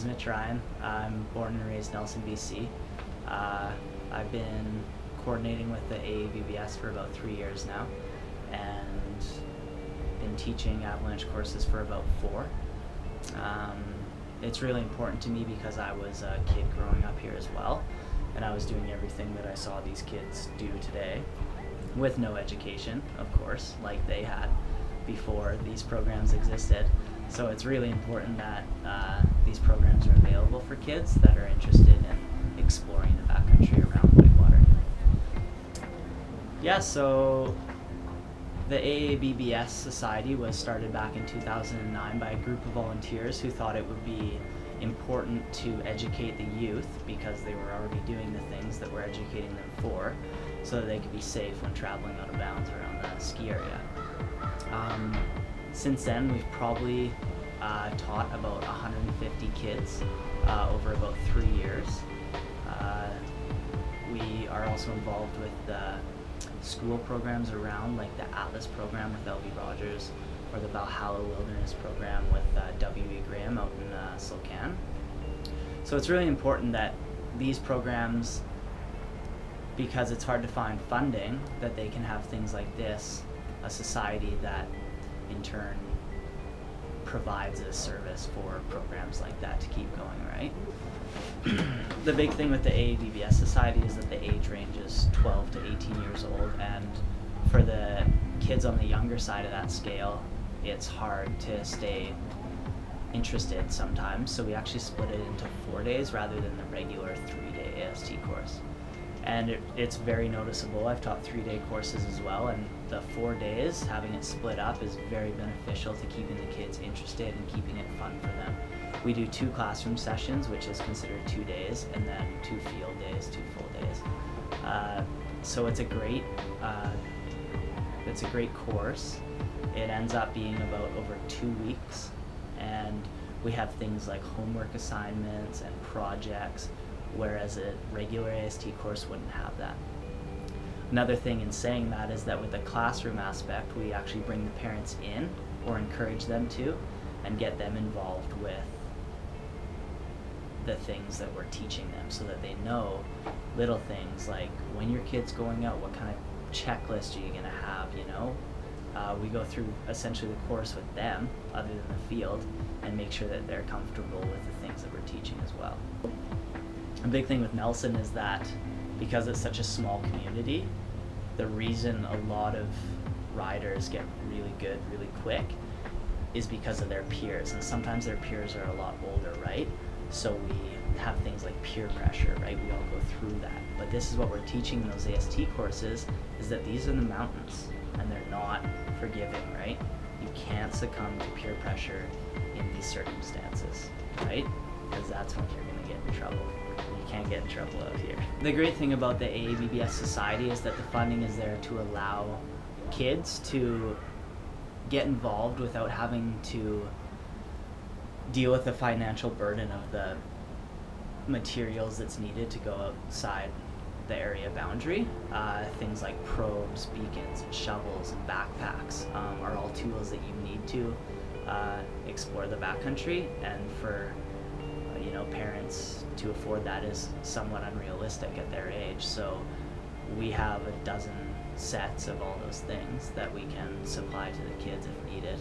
name's Mitch Ryan. I'm born and raised Nelson, BC. I've been coordinating with the AABBS for about 3 years now, and been teaching avalanche courses for about 4. It's really important to me because I was a kid growing up here as well, and I was doing everything that I saw these kids do today, with no education, of course, like they had before these programs existed. So it's really important that these programs are available for kids that are interested in exploring the backcountry around Whitewater. Yeah, so the AABBS Society was started back in 2009 by a group of volunteers who thought it would be important to educate the youth because they were already doing the things that we're educating them for, so that they could be safe when traveling out of bounds around the ski area. Since then, we've probably taught about 150 kids over about 3 years. We are also involved with the school programs around, like the AABBS program with L.B. Rogers, or the Valhalla Wilderness program with W.E. Graham out in Silcan. So it's really important that these programs, because it's hard to find funding, that they can have things like this, a society that in turn provides a service for programs like that to keep going, right? The big thing with the AABBS Society is that the age range is 12 to 18 years old, and for the kids on the younger side of that scale, it's hard to stay interested sometimes, so we actually split it into 4 days rather than the regular 3-day AST course. And it's very noticeable. I've taught 3-day courses as well, and the 4 days, having it split up, is very beneficial to keeping the kids interested and keeping it fun for them. We do 2 classroom sessions, which is considered 2 days, and then 2 field days, 2 full days. So it's a great course. It ends up being about over 2 weeks, and we have things like homework assignments and projects, whereas a regular AST course wouldn't have that. Another thing in saying that is that with the classroom aspect, we actually bring the parents in, or encourage them to, and get them involved with the things that we're teaching them, so that they know little things like, when your kid's going out, what kind of checklist are you going to have, you know? We go through essentially the course with them, other than the field, and make sure that they're comfortable with the things that we're teaching as well. A big thing with Nelson is that because it's such a small community, the reason a lot of riders get really good really quick is because of their peers, and sometimes their peers are a lot older, right? So we have things like peer pressure, right? We all go through that. But this is what we're teaching in those AST courses, is that these are the mountains, and they're not forgiving, right? You can't succumb to peer pressure in these circumstances, right? Because that's when you're going to get in trouble. You can't get in trouble out here. The great thing about the AABBS Society is that the funding is there to allow kids to get involved without having to deal with the financial burden of the materials that's needed to go outside the area boundary. Things like probes, beacons, and shovels, and backpacks are all tools that you need to explore the backcountry, and for parents to afford that is somewhat unrealistic at their age. So we have a dozen sets of all those things that we can supply to the kids if needed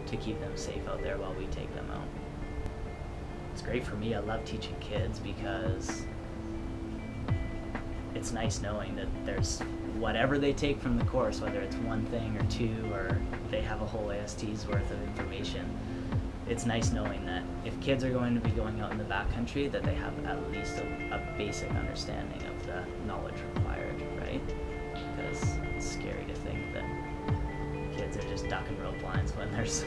to keep them safe out there while we take them out. It's great for me. I love teaching kids because it's nice knowing that there's whatever they take from the course, whether it's 1 thing or 2, or they have a whole AST's worth of information. It's nice knowing that if kids are going to be going out in the backcountry, that they have at least a basic understanding of the knowledge required, right? Because it's scary to think that kids are just ducking rope lines when there's